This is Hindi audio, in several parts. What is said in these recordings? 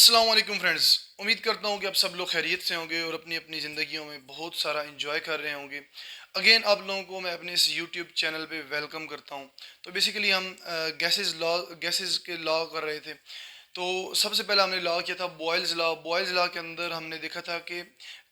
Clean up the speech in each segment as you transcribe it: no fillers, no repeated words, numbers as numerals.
अस्सलाम वालेकुम फ्रेंड्स। उम्मीद करता हूँ कि आप सब लोग खैरियत से होंगे और अपनी अपनी ज़िंदगियों में बहुत सारा एंजॉय कर रहे होंगे। अगेन आप लोगों को मैं अपने इस यूट्यूब चैनल पे वेलकम करता हूँ। तो बेसिकली हम गैसेस के लॉ कर रहे थे। तो सबसे पहले हमने लॉ किया था बॉयल्स लॉ के अंदर हमने देखा था कि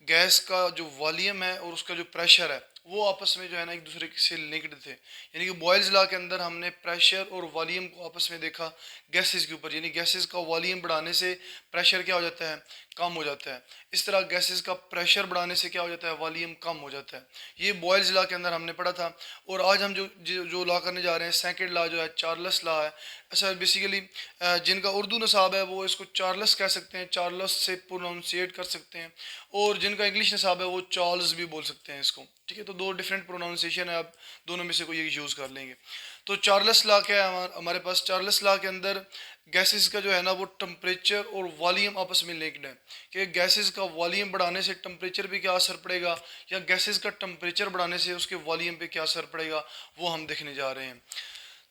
गैस का जो वॉल्यूम है और उसका जो प्रेशर है वो आपस में जो है ना एक दूसरे से लिंक्ड थे। यानी कि बॉयल्स लॉ के अंदर हमने प्रेशर और वॉल्यूम को आपस में देखा गैसेस के ऊपर, यानी गैसेस का वॉल्यूम बढ़ाने से प्रेशर क्या हो जाता है, कम हो जाता है। इस तरह गैसेस का प्रेशर बढ़ाने से क्या हो जाता है, वॉल्यूम कम हो जाता है। ये बॉयल्स लॉ के अंदर हमने पढ़ा था। और आज हम जो लॉ करने जा रहे हैं, सेकंड लॉ जो है चार्ल्स लॉ है। अच्छा बेसिकली जिनका उर्दू नसाब है वो इसको चार्ल्स कह सकते हैं, चार्ल्स से प्रोनाउंसिएट कर सकते हैं। और जिनका इंग्लिश नसाब है वो चार्ल्स भी बोल सकते हैं इसको। ठीक है, तो दो डिफरेंट प्रोनाउंसिएशन है, आप दोनों में से कोई एक यूज़ कर लेंगे। तो चार्ल्स लॉ क्या है हमारे पास? चार्ल्स लॉ के अंदर गैसेस का जो है ना वो टेम्परेचर और वॉल्यूम आपस में लिंक्ड है कि गैसेस का वॉल्यूम बढ़ाने से टेम्परेचर पे क्या असर पड़ेगा या गैसेस का टेम्परेचर बढ़ाने से उसके वॉल्यूम पे क्या असर पड़ेगा, वो हम देखने जा रहे हैं।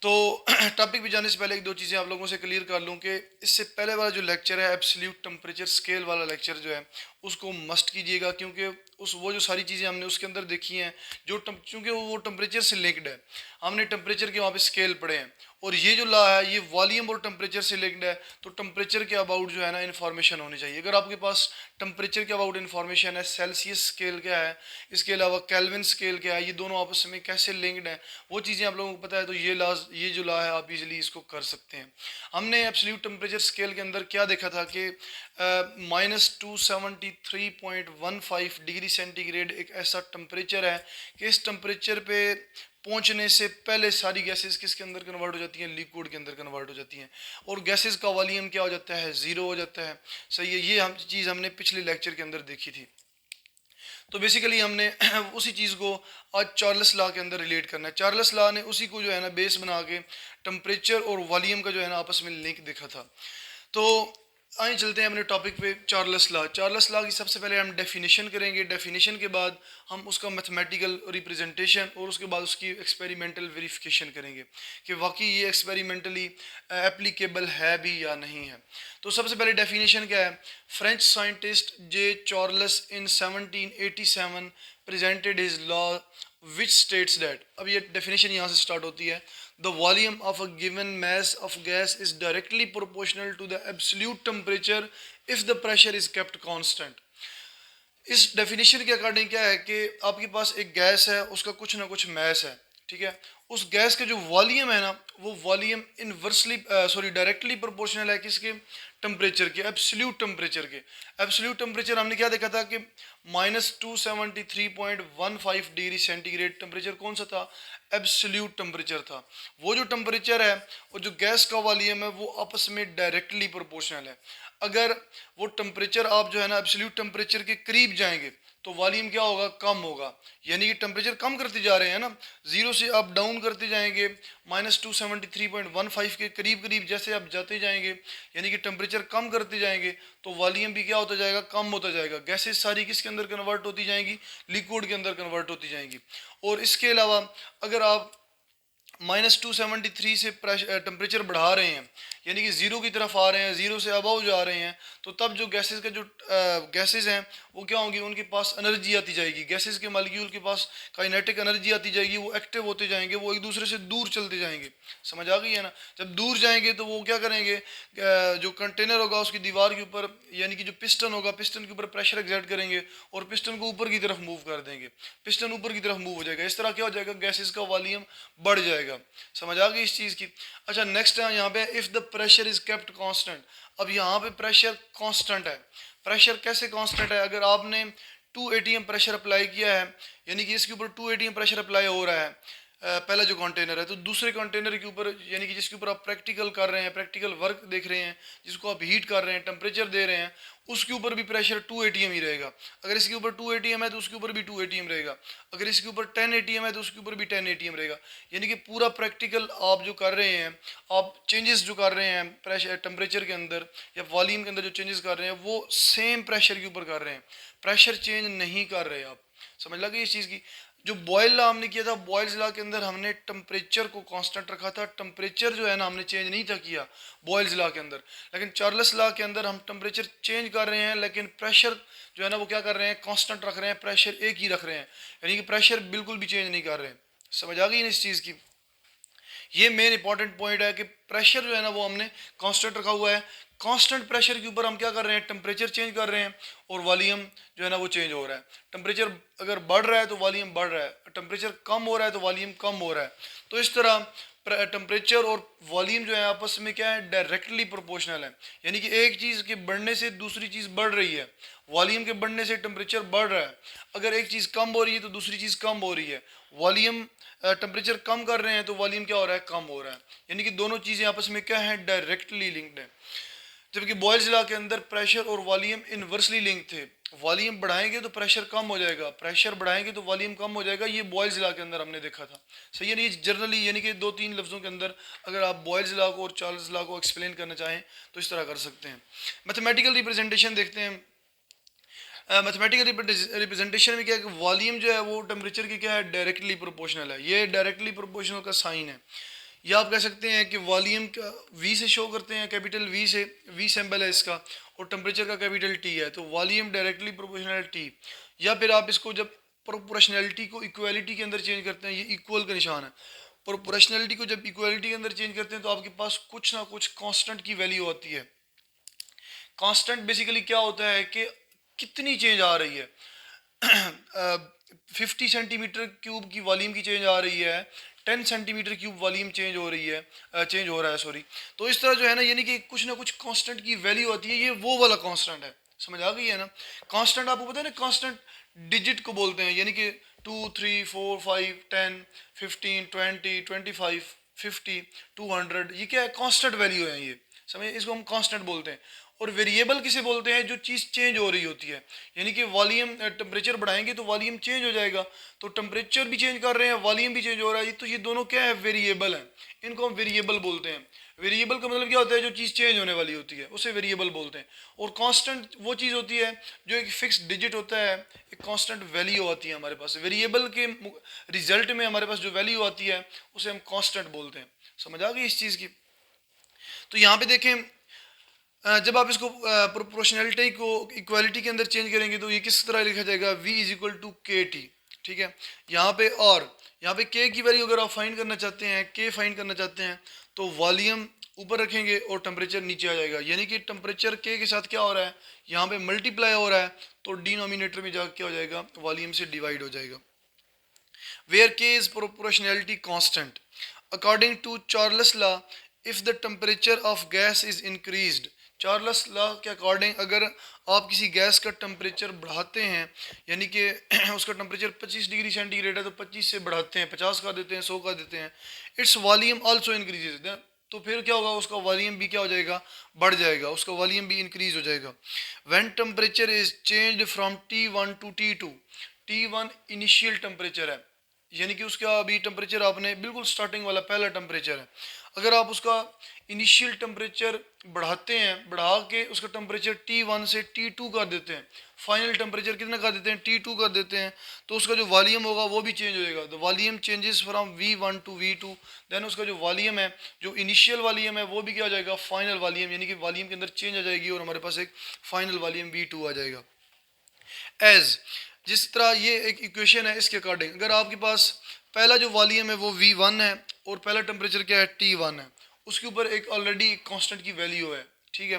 तो टॉपिक पे जाने से पहले एक दो चीज़ें आप लोगों से क्लियर कर लूँ कि इससे पहले वाला जो लेक्चर है एब्सोल्यूट टेम्परेचर स्केल वाला लेक्चर जो है उसको मस्ट कीजिएगा, क्योंकि वो जो सारी चीज़ें हमने उसके अंदर देखी हैं क्योंकि वो टेम्परेचर से लिंक्ड है। हमने टेम्परेचर के वहाँ पे स्केल पढ़े हैं और ये जो लॉ है ये वॉल्यूम और टेम्परेचर से लिंक्ड है। तो टेम्परेचर के अबाउट जो है ना इन्फॉर्मेशन होनी चाहिए। अगर आपके पास टेम्परेचर के अबाउट इन्फॉर्मेशन है, सेल्सियस स्केल क्या है, इसके अलावा केल्विन स्केल क्या है, ये दोनों आपस में कैसे लिंक्ड हैं, वो चीज़ें आप लोगों को पता है तो ये जो लॉ है आप इजीली इसको कर सकते हैं। हमने एब्सोल्यूट टेम्परेचर स्केल के अंदर क्या देखा था कि -273.15 डिग्री सेंटीग्रेड एक ऐसा टेम्परेचर है कि इस टेम्परेचर पे पहुंचने से पहले सारी गैसेस किसके अंदर कन्वर्ट हो जाती हैं, लिक्विड के अंदर कन्वर्ट हो जाती हैं। और गैसेस का वॉल्यूम क्या हो जाता है, ज़ीरो हो जाता है। सही है, ये हम चीज़ हमने पिछले लेक्चर के अंदर देखी थी। तो बेसिकली हमने उसी चीज़ को आज चार्ल्स लॉ के अंदर रिलेट करना है। चार्ल्स लॉ ने उसी को जो है ना बेस बना के टेम्परेचर और वॉल्यूम का जो है ना आपस में लिंक देखा था। तो आइए चलते हैं अपने टॉपिक पे। चार्ल्स लॉ की सबसे पहले हम डेफिनेशन करेंगे। डेफिनेशन के बाद हम उसका मैथमेटिकल रिप्रेजेंटेशन और उसके बाद उसकी एक्सपेरिमेंटल वेरिफिकेशन करेंगे कि वाकई ये एक्सपेरिमेंटली एप्लीकेबल है भी या नहीं है। तो सबसे पहले डेफिनेशन क्या है? French scientist J Charles in 1787 presented his law which states that. अब ये डेफिनेशन यहाँ से स्टार्ट होती है। The volume of a given mass of gas is directly proportional to the absolute temperature if the pressure is kept constant. इस डेफिनेशन के अकॉर्डिंग क्या है कि आपके पास एक गैस है, उसका कुछ ना कुछ मैस है। ठीक है, उस गैस का जो वॉल्यूम है ना वो वॉल्यूम डायरेक्टली प्रोपोर्शनल है किसके? टेम्परेचर के, एब्सोल्यूट टेम्परेचर के। एब्सोल्यूट टेम्परेचर हमने क्या देखा था कि -273.15 डिग्री सेंटीग्रेड टेम्परेचर कौन सा था? एब्सोल्यूट टेम्परेचर था। वो जो टेम्परेचर है और जो गैस का वॉल्यूम है वो आपस में डायरेक्टली प्रोपोर्शनल है। अगर वो टेम्परेचर आप जो है ना एब्सोल्यूट टेम्परेचर के करीब जाएंगे तो वॉल्यूम क्या होगा? कम होगा। यानी कि टेम्परेचर कम करते जा रहे हैं ना, जीरो से आप डाउन करते जाएंगे -273.15 के करीब करीब जैसे आप जाते जाएंगे, यानी कि टेम्परेचर कम करते जाएंगे तो वॉल्यूम भी क्या होता जाएगा? कम होता जाएगा। गैसेस सारी किसके अंदर कन्वर्ट होती जाएंगी? लिक्विड के अंदर कन्वर्ट होती जाएंगी। और इसके अलावा अगर आप -273 से टेम्परेचर बढ़ा रहे हैं, यानी कि ज़ीरो की तरफ आ रहे हैं, ज़ीरो से अबव जा रहे हैं, तो तब जो गैसेस का जो गैसेस हैं वो क्या होंगी? उनके पास एनर्जी आती जाएगी। गैसेस के मॉलिक्यूल के पास काइनेटिक एनर्जी आती जाएगी, वो एक्टिव होते जाएंगे, वो एक दूसरे से दूर चलते जाएंगे। समझ आ गई है ना? जब दूर जाएंगे तो वो क्या करेंगे? जो कंटेनर होगा उसकी दीवार के ऊपर, यानी कि जो पिस्टन होगा, पिस्टन के ऊपर प्रेशर एक्सर्ट करेंगे और पिस्टन को ऊपर की तरफ मूव कर देंगे। पिस्टन ऊपर की तरफ मूव हो जाएगा। इस तरह क्या हो जाएगा? गैसेस का वॉल्यूम बढ़ जाएगा। समझ आ गई इस चीज़ की? अच्छा नेक्स्ट है यहाँ पे, if the pressure is kept constant. अब यहाँ पे प्रेशर कांस्टेंट है। प्रेशर कैसे कांस्टेंट है? अगर आपने 2 एटीएम प्रेशर अप्लाई किया है, यानी कि इसके ऊपर 2 एटीएम प्रेशर अप्लाई हो रहा है, पहला जो कंटेनर है, तो दूसरे कंटेनर के ऊपर, यानी कि जिसके ऊपर आप प्रैक्टिकल कर रहे हैं, प्रैक्टिकल वर्क देख रहे हैं, जिसको आप हीट कर रहे हैं, टेम्परेचर दे रहे हैं, उसके ऊपर भी प्रेशर 2 एटीएम ही रहेगा। अगर इसके ऊपर 2 एटीएम है तो उसके ऊपर भी 2 एटीएम रहेगा। अगर इसके ऊपर 10 एटीएम है तो उसके ऊपर भी 10 एटीएम रहेगा। यानी कि पूरा प्रैक्टिकल आप जो कर रहे हैं, आप चेंजेस जो कर रहे हैं प्रेशर टेम्परेचर के अंदर या वॉल्यूम के अंदर जो चेंजेस कर रहे हैं वो सेम प्रेशर के ऊपर कर रहे हैं, प्रेशर चेंज नहीं कर रहे आप। समझ लगी इस चीज़ की? जो बॉयल लॉ हमने किया था, बॉयल्स लॉ के अंदर हमने टेम्परेचर को कांस्टेंट रखा था, टेम्परेचर जो है ना हमने चेंज नहीं था किया बॉयल्स लॉ के अंदर। लेकिन चार्ल्स लॉ के अंदर हम टेम्परेचर चेंज कर रहे हैं, लेकिन प्रेशर जो है ना वो क्या कर रहे हैं, कांस्टेंट रख रहे हैं, प्रेशर एक ही रख रहे हैं, यानी कि प्रेशर बिल्कुल भी चेंज नहीं कर रहे हैं। समझ आ गई ना इस चीज़ की? ये मेन इंपॉर्टेंट पॉइंट है कि प्रेशर जो है ना वो हमने कांस्टेंट रखा हुआ है। कांस्टेंट प्रेशर के ऊपर हम क्या कर रहे हैं, टेम्परेचर चेंज कर रहे हैं और वॉल्यूम जो है ना वो चेंज हो रहा है। टेम्परेचर अगर बढ़ रहा है तो वॉल्यूम बढ़ रहा है, टेम्परेचर कम हो रहा है तो वॉल्यूम कम हो रहा है। तो इस तरह टेम्परेचर और वॉल्यूम जो है आपस में क्या है, डायरेक्टली प्रोपोर्शनल है। यानी कि एक चीज़ के बढ़ने से दूसरी चीज़ बढ़ रही है, वॉल्यूम के बढ़ने से टेम्परेचर बढ़ रहा है। अगर एक चीज़ कम हो रही है तो दूसरी चीज़ कम हो रही है। वॉल्यूम टेम्परेचर कम कर रहे हैं तो वॉल्यूम क्या हो रहा है, कम हो रहा है। यानी कि दोनों चीज़ें आपस में क्या है, डायरेक्टली लिंक्ड है। जबकि बॉयल्स लॉ के अंदर प्रेशर और वॉल्यूम इनवर्सली लिंक थे। वॉल्यूम बढ़ाएंगे तो प्रेशर कम हो जाएगा, प्रेशर बढ़ाएंगे तो वॉल्यूम कम हो जाएगा। ये बॉयल्स लॉ के अंदर हमने देखा था। सही है नहीं? जनरली यानी कि दो तीन लफ्ज़ों के अंदर अगर आप बॉयल्स लॉ को और चार्ल्स लॉ को एक्सप्लेन करना चाहें तो इस तरह कर सकते हैं। मैथमेटिकल रिप्रेजेंटेशन देखते हैं। मैथमेटिकल रिप्रेजेंटेशन में क्या है कि वॉल्यूम जो है वो टेम्परेचर की क्या है, डायरेक्टली प्रोपोर्शनल है। ये डायरेक्टली प्रोपोर्शनल का साइन है। या आप कह सकते हैं कि वॉल्यूम का वी से शो करते हैं, कैपिटल वी से, वी सिंबल है इसका, और टेम्परेचर का कैपिटल टी है, तो वॉल्यूम डायरेक्टली प्रोपोर्शनल टी। या फिर आप इसको जब प्रोपोर्शनैलिटी को इक्वलिटी के अंदर चेंज करते हैं, ये इक्वल का निशान है। प्रोपोर्शनैलिटी को जब इक्वलिटी के अंदर चेंज करते हैं तो आपके पास कुछ ना कुछ कांस्टेंट की वैल्यू होती है। कांस्टेंट बेसिकली क्या होता है कि कितनी चेंज आ रही है। 50 सेंटीमीटर क्यूब की वॉल्यूम की चेंज आ रही है, 10 सेंटीमीटर क्यूब वॉल्यूम चेंज हो रही है, चेंज हो रहा है, सॉरी। तो इस तरह जो है ना, यानी कि कुछ ना कुछ कांस्टेंट की वैल्यू होती है, ये वो वाला कांस्टेंट है। समझ आ गई है ना? कांस्टेंट आपको पता है ना, कांस्टेंट डिजिट को बोलते हैं, यानी कि 2, 3, 4, 5, 10, 15, 20, 25, 50, 200, ये क्या है, कांस्टेंट वैल्यू है ये। समझे? इसको हम कांस्टेंट बोलते हैं। और वेरिएबल किसे बोलते हैं, जो चीज़ चेंज हो रही होती है। यानी कि वॉल्यूम, टेम्परेचर बढ़ाएंगे तो वॉल्यूम चेंज हो जाएगा, तो टेम्परेचर भी चेंज कर रहे हैं, वॉल्यूम भी चेंज हो रहा है, तो ये दोनों क्या है, वेरिएबल हैं। इनको हम वेरिएबल बोलते हैं। वेरिएबल का मतलब क्या होता है, जो चीज़ चेंज होने वाली होती है उसे वेरिएबल बोलते हैं। और कांस्टेंट वो चीज़ होती है जो एक फिक्स डिजिट होता है, एक कांस्टेंट वैल्यू आती है हमारे पास। वेरिएबल के रिजल्ट में हमारे पास जो वैल्यू आती है उसे हम कांस्टेंट बोलते हैं। समझ आ गई इस चीज़ की? तो यहाँ पे देखें, जब आप इसको प्रोपोर्शनैलिटी को इक्वालिटी के अंदर चेंज करेंगे तो ये किस तरह लिखा जाएगा, v इज इक्वल टू के टी। ठीक है? यहाँ पे, और यहाँ पे k की वैल्यू अगर आप फाइंड करना चाहते हैं, k फाइंड करना चाहते हैं, तो वॉल्यूम ऊपर रखेंगे और टेम्परेचर नीचे आ जाएगा। यानी कि टेम्परेचर k के साथ क्या हो रहा है, यहाँ पे मल्टीप्लाई हो रहा है, तो डिनोमिनेटर में जाकर क्या हो जाएगा, वॉल्यूम से डिवाइड हो जाएगा। Where k is proportionality constant. According to Charles law, if the temperature of gas is increased, Charles law के अकॉर्डिंग अगर आप किसी गैस का टेम्परेचर बढ़ाते हैं, यानी कि उसका टेम्परेचर 25 डिग्री सेंटीग्रेड है तो 25 से बढ़ाते हैं, 50 का देते हैं, 100 का देते हैं, इट्स वॉल्यूम आल्सो इंक्रीजेज, तो फिर क्या होगा, उसका वॉल्यूम भी क्या हो जाएगा, बढ़ जाएगा, उसका वॉल्यूम भी इंक्रीज हो जाएगा। When temperature is changed from T1 to T2, T1 initial temperature है, यानी कि उसका अभी टेम्परेचर आपने बिल्कुल स्टार्टिंग वाला पहला टेम्परेचर है, अगर आप उसका इनिशियल टेम्परेचर बढ़ाते हैं, बढ़ा के उसका टेम्परेचर T1 से T2 कर देते हैं, फाइनल टेम्परेचर कितना कर देते हैं, T2 कर देते हैं, तो उसका जो वॉल्यूम होगा वो भी चेंज हो जाएगा। The volume changes from V1 to V2, then उसका जो वॉल्यूम है, जो इनिशियल वॉल्यूम है वो भी क्या हो जाएगा, फाइनल वॉल्यूम, यानी कि वॉल्यूम के अंदर चेंज आ जाएगी और हमारे पास एक फाइनल वॉल्यूम V2 आ जाएगा। एज, जिस तरह ये एक इक्वेशन है, इसके अकॉर्डिंग अगर आपके पास पहला जो वॉल्यूम है वो V1 है और पहला टेम्परेचर क्या है, T1 है, उसके ऊपर एक ऑलरेडी कांस्टेंट की वैल्यू है। ठीक है?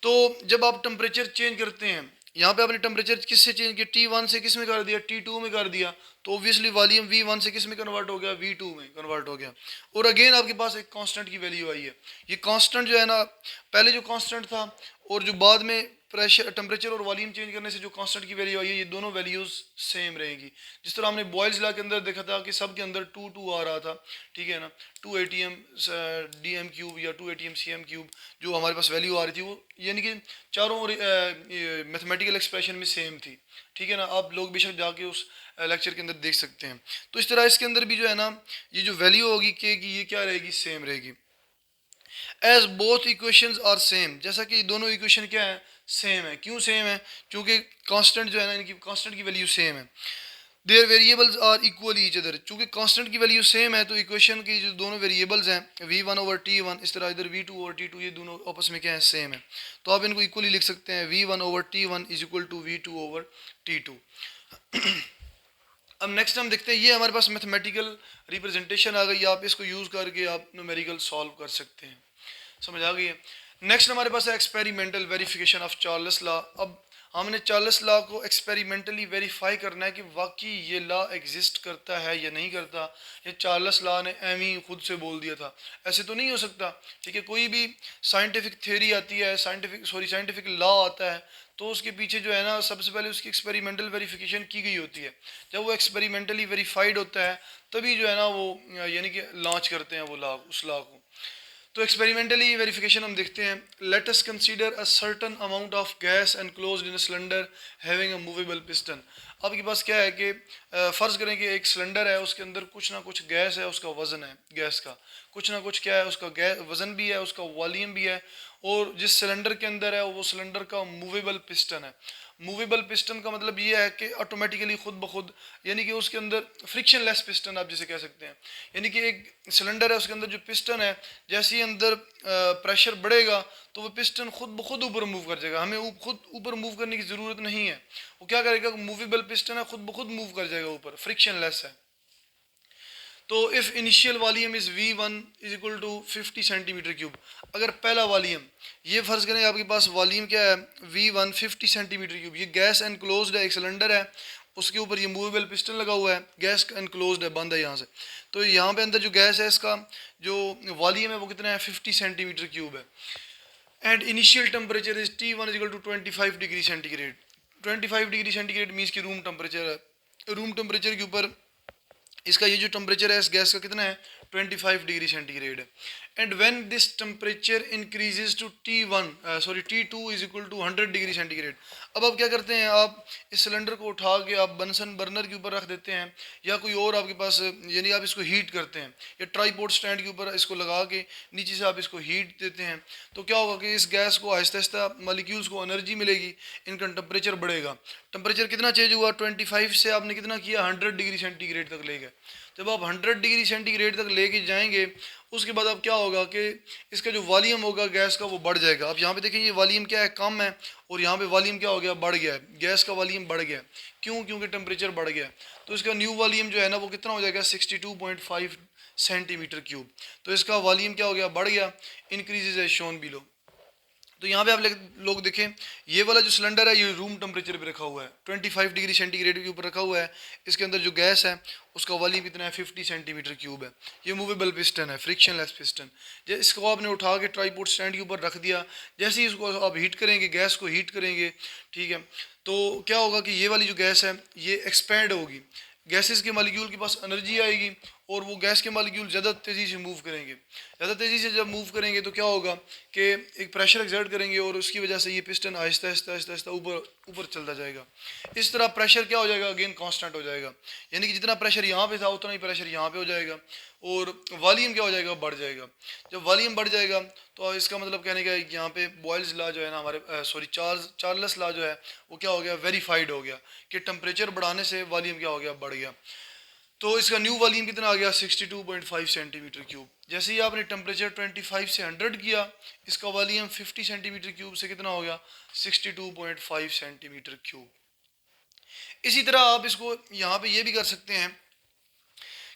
तो जब आप टेम्परेचर चेंज करते हैं, यहाँ पे आपने टेम्परेचर किससे चेंज किया, T1 से किस में कर दिया, T2 में कर दिया, तो ऑब्वियसली वॉल्यूम V1 से किस में कन्वर्ट हो गया, V2 में कन्वर्ट हो गया। और अगेन आपके पास एक कांस्टेंट की वैल्यू आई है। ये कांस्टेंट जो है ना, पहले जो कांस्टेंट था और जो बाद में प्रेशर, टेम्परेचर और वॉल्यूम चेंज करने से जो कांस्टेंट की वैल्यू आई है, ये दोनों वैल्यूज सेम रहेगी। जिस तरह हमने बॉयल्स लॉ के अंदर देखा था कि सब के अंदर 2 आ रहा था। ठीक है ना? 2 ATM DM क्यूब या 2 ATM CM क्यूब जो हमारे पास वैल्यू आ रही थी, वो यानी कि चारों मैथमेटिकल एक्सप्रेशन में सेम थी। ठीक है ना? आप लोग बेशक जाके उस लेक्चर के अंदर देख सकते हैं। तो इस तरह इसके अंदर भी जो है ना, ये जो वैल्यू होगी के की, ये क्या रहेगी, सेम रहेगी। As both equations are same, जैसा कि दोनों इक्वेशन क्या है, सेम है। क्यों सेम है? क्योंकि कांस्टेंट जो है ना, इनकी कांस्टेंट की वैल्यू सेम है। Their variables are equal each other, चूंकि कांस्टेंट की वैल्यू सेम है तो इक्वेशन की जो दोनों वेरिएबल्स हैं v1/t1, इस तरह इधर v2/t2, ये दोनों आपस में क्या है, सेम है। तो आप इनको इक्वली लिख सकते हैं, v1/t1 is equal to v2/t2। अब नेक्स्ट हम देखते हैं, ये हमारे पास मैथमेटिकल रिप्रेजेंटेशन आ गई, आप इसको यूज़ करके आप न्यूमेरिकल सॉल्व कर सकते हैं। समझ आ गई है। नेक्स्ट हमारे पास है experimental verification of Charles law. अब हमने चार्ल्स लॉ को एक्सपेरिमेंटली वेरीफाई करना है कि वाकई ये लॉ एग्जिस्ट करता है या नहीं करता, ये चार्ल्स लॉ ने एम ही खुद से बोल दिया था, ऐसे तो नहीं हो सकता। ठीक है, कोई भी साइंटिफिक थ्योरी आती है, साइंटिफिक लॉ आता है, तो उसके पीछे जो है ना, सबसे पहले उसकी एक्सपेरिमेंटल वेरिफिकेशन की गई होती है। जब वो एक्सपेरिमेंटली वेरीफाइड होता है तभी जो है ना वो यानी कि लॉन्च करते हैं वो लॉ, उस लॉ को। तो एक्सपेरिमेंटली वेरिफिकेशन हम देखते हैं, let us consider a certain amount of gas enclosed in a cylinder having a movable piston. आपके पास क्या है कि फ़र्ज़ करें कि एक सिलेंडर है, उसके अंदर कुछ ना कुछ गैस है, उसका वज़न है गैस का, कुछ ना कुछ क्या है, उसका गैस वज़न भी है, उसका वॉल्यूम भी है, और जिस सिलेंडर के अंदर है वो सिलेंडर का मूवेबल पिस्टन है। मूवेबल पिस्टन का मतलब ये है कि ऑटोमेटिकली खुद ब खुद, यानी कि उसके अंदर फ्रिक्शन लेस पिस्टन आप जिसे कह सकते हैं, यानी कि एक सिलेंडर है, उसके अंदर जो पिस्टन है, जैसे ही अंदर प्रेशर बढ़ेगा तो वो पिस्टन खुद ब खुद ऊपर मूव कर जाएगा, हमें खुद ऊपर मूव करने की ज़रूरत नहीं है। वो क्या करेगा, मूवेबल पिस्टन है, खुद ब खुद मूव कर जाएगा ऊपर, फ्रिक्शन लेस है। तो if initial volume is v1 is equal to 50 centimetre cube, अगर पहला वॉल्यूम, ये फ़र्ज़ करें आपके पास वॉल्यूम क्या है, v1 50 सेंटीमीटर क्यूब, ये गैस एनक्लोज्ड है, एक सिलेंडर है, उसके ऊपर ये मूवेबल पिस्टन लगा हुआ है, गैस एनक्लोज्ड है, बंद है यहाँ से। तो यहाँ पे अंदर जो गैस है, इसका जो वॉल्यूम है वो कितना है, 50 सेंटीमीटर क्यूब है। And initial temperature is T1 is equal to 25 degree centigrade. 25 degree centigrade means की रूम टेम्परेचर है। रूम टेम्परेचर के ऊपर इसका ये जो टेम्परेचर है इस गैस का कितना है, 25 डिग्री सेंटीग्रेड है। And when this temperature increases to T2 is equal to 100 degree centigrade. अब आप क्या करते हैं, आप इस सिलेंडर को उठा के आप बनसन बर्नर के ऊपर रख देते हैं, या कोई और आपके पास, यानी आप इसको हीट करते हैं, या ट्राईपोड स्टैंड के ऊपर इसको लगा के नीचे से आप इसको हीट देते हैं। तो क्या होगा कि इस गैस को आहिस्ता आहिस्ता मालिक्यूल्स को एनर्जी मिलेगी, इनका टेम्परेचर बढ़ेगा। टेम्परेचर कितना चेंज हुआ, 25 से आपने कितना किया, 100 डिग्री सेंटीग्रेड तक ले गए। जब आप 100 डिग्री सेंटीग्रेड तक लेके जाएंगे, उसके बाद अब क्या होगा कि इसका जो वॉल्यूम होगा गैस का वो बढ़ जाएगा। अब यहाँ पे देखें, ये वॉल्यूम क्या है, कम है, और यहाँ पे वॉल्यूम क्या हो गया, बढ़ गया है, गैस का वॉल्यूम बढ़ गया। क्यों, क्योंकि टेम्परेचर बढ़ गया। तो इसका न्यू वॉल्यूम जो है ना वो कितना हो जाएगा, 62.5 सेंटीमीटर क्यूब। तो इसका वॉल्यूम क्या हो गया, बढ़ गया, इंक्रीजेज है शोन बिलो। तो यहाँ पे आप लोग देखें, ये वाला जो सिलेंडर है ये रूम टेम्परेचर पे रखा हुआ है, 25 डिग्री सेंटीग्रेड के ऊपर रखा हुआ है। इसके अंदर जो गैस है उसका वॉल्यूम कितना है, 50 सेंटीमीटर क्यूब है। ये मूवेबल पिस्टन है, फ्रिक्शन लेस पिस्टन। जैसे इसको आपने उठा के ट्राईपोड स्टैंड के ऊपर रख दिया, जैसे ही इसको आप हीट करेंगे, गैस को हीट करेंगे, ठीक है, तो क्या होगा कि ये वाली जो गैस है ये एक्सपैंड होगी, गैसेस के मालिक्यूल के पास एनर्जी आएगी, और वो गैस के मालिक्यूल ज़्यादा तेज़ी से मूव करेंगे। ज़्यादा तेज़ी से जब मूव करेंगे तो क्या होगा कि एक प्रेशर एक्सर्ट करेंगे, और उसकी वजह से ये पिस्टन आहिस्ता आहिस्ता आहिस्ता आहिस्ता ऊपर ऊपर चलता जाएगा। इस तरह प्रेशर क्या हो जाएगा, अगेन कांस्टेंट हो जाएगा, यानी कि जितना प्रेशर यहाँ पे था उतना ही प्रेशर यहाँ पे हो जाएगा, और वॉल्यूम क्या हो जाएगा, बढ़ जाएगा। जब वॉल्यूम बढ़ जाएगा तो इसका मतलब कहने का यहाँ पे बॉयल्स लॉ जो है ना, हमारे चार्ल्स लॉ जो है वो क्या हो गया, वेरीफाइड हो गया कि टेम्परेचर बढ़ाने से वॉल्यूम क्या हो गया, बढ़ गया। तो इसका न्यू वॉल्यूम कितना आ गया, 62.5 सेंटीमीटर क्यूब। जैसे ही आपने टेम्परेचर 25 से 100 किया, इसका वॉल्यूम 50 सेंटीमीटर क्यूब से कितना हो गया, 62.5 सेंटीमीटर क्यूब। इसी तरह आप इसको यहाँ पे ये भी कर सकते हैं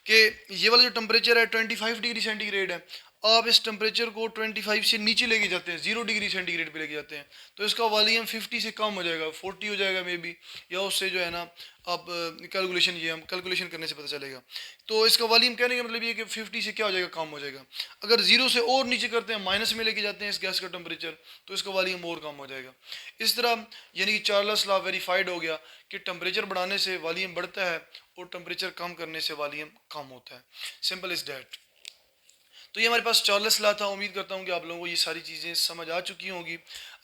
कि ये वाला जो टेम्परेचर है 25 डिग्री सेंटीग्रेड है, आप इस टेम्परेचर को 25 से नीचे लेके जाते हैं, 0 डिग्री सेंटीग्रेड पे लेके जाते हैं, तो इसका वॉल्यूम 50 से कम हो जाएगा, 40 हो जाएगा मे बी, या उससे जो है ना आप कैलकुलेशन, ये हम कैलकुलेशन करने से पता चलेगा। तो इसका वॉल्यूम कहने का मतलब ये कि 50 से क्या हो जाएगा, कम हो जाएगा। अगर 0 से और नीचे करते हैं, माइनस में लेके जाते हैं इस गैस का टेम्परेचर, तो इसका वॉल्यूम और कम हो जाएगा। इस तरह यानी कि चार्ल्स लॉ वेरीफाइड हो गया कि टेम्परेचर बढ़ाने से वॉल्यूम बढ़ता है, और टेम्परेचर कम करने से वॉल्यूम कम होता है। Simple is that. तो ये हमारे पास चार्ल्स लॉ था। उम्मीद करता हूँ कि आप लोगों को ये सारी चीज़ें समझ आ चुकी होंगी।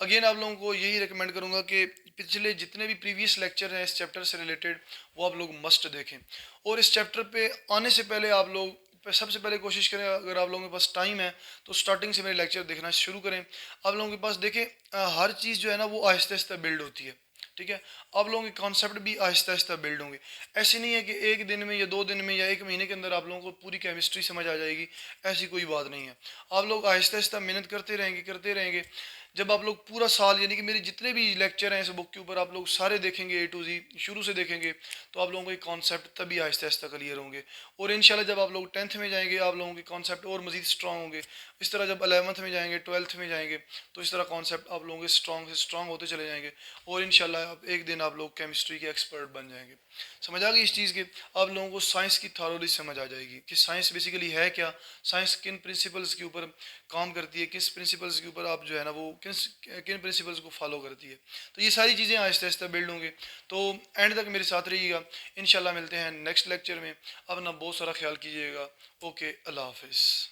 अगेन आप लोगों को यही रिकमेंड करूँगा कि पिछले जितने भी प्रीवियस लेक्चर हैं इस चैप्टर से रिलेटेड, वो आप लोग मस्ट देखें। और इस चैप्टर पे आने से पहले आप लोग सबसे पहले कोशिश करें, अगर आप लोगों के पास टाइम है तो स्टार्टिंग से मेरे लेक्चर देखना शुरू करें। आप लोगों के पास देखें, हर चीज़ जो है ना वो आहिस्ता आहिस्ता बिल्ड होती है, ठीक है। आप लोगों के कॉन्सेप्ट भी आहिस्ता आहिस्ता बिल्ड होंगे। ऐसे नहीं है कि एक दिन में या 2 दिन में या 1 महीने के अंदर आप लोगों को पूरी केमिस्ट्री समझ आ जाएगी, ऐसी कोई बात नहीं है। आप लोग आहिस्ता आहिस्ता मेहनत करते रहेंगे। जब आप लोग पूरा साल, यानी कि मेरे जितने भी लेक्चर हैं इस बुक के ऊपर, आप लोग सारे देखेंगे A to Z शुरू से देखेंगे, तो आप लोगों के कॉन्सेप्ट तभी आहिस्ता आहिस्ता क्लियर होंगे। और इंशाल्लाह जब आप लोग 10th में जाएंगे, आप लोगों के कॉन्सेप्ट और मज़ीद स्ट्रॉन्ग होंगे। इस तरह जब 11th में जाएंगे, 12th में जाएंगे, तो इस तरह कॉन्सेप्ट आप लोगों के स्ट्रॉन्ग से स्ट्रॉन्ग होते चले जाएंगे। और इंशाल्लाह आप एक दिन आप लोग केमिस्ट्री के एक्सपर्ट बन जाएंगे। समझ आ गई इस चीज़ के? आप लोगों को साइंस की थॉरोली समझ आ जाएगी कि साइंस बेसिकली है क्या, साइंस किन प्रिंसिपल्स के ऊपर काम करती है, किस प्रिंसिपल्स के ऊपर आप जो है ना वो किन प्रिंसिपल्स को फॉलो करती है। तो ये सारी चीज़ें आहिस्ता आहिस्ता बिल्ड होंगे। तो एंड तक मेरे साथ रहिएगा। इंशाल्लाह मिलते हैं नेक्स्ट लेक्चर में। अपना बहुत सारा ख्याल कीजिएगा। ओके, अल्लाह हाफिज़।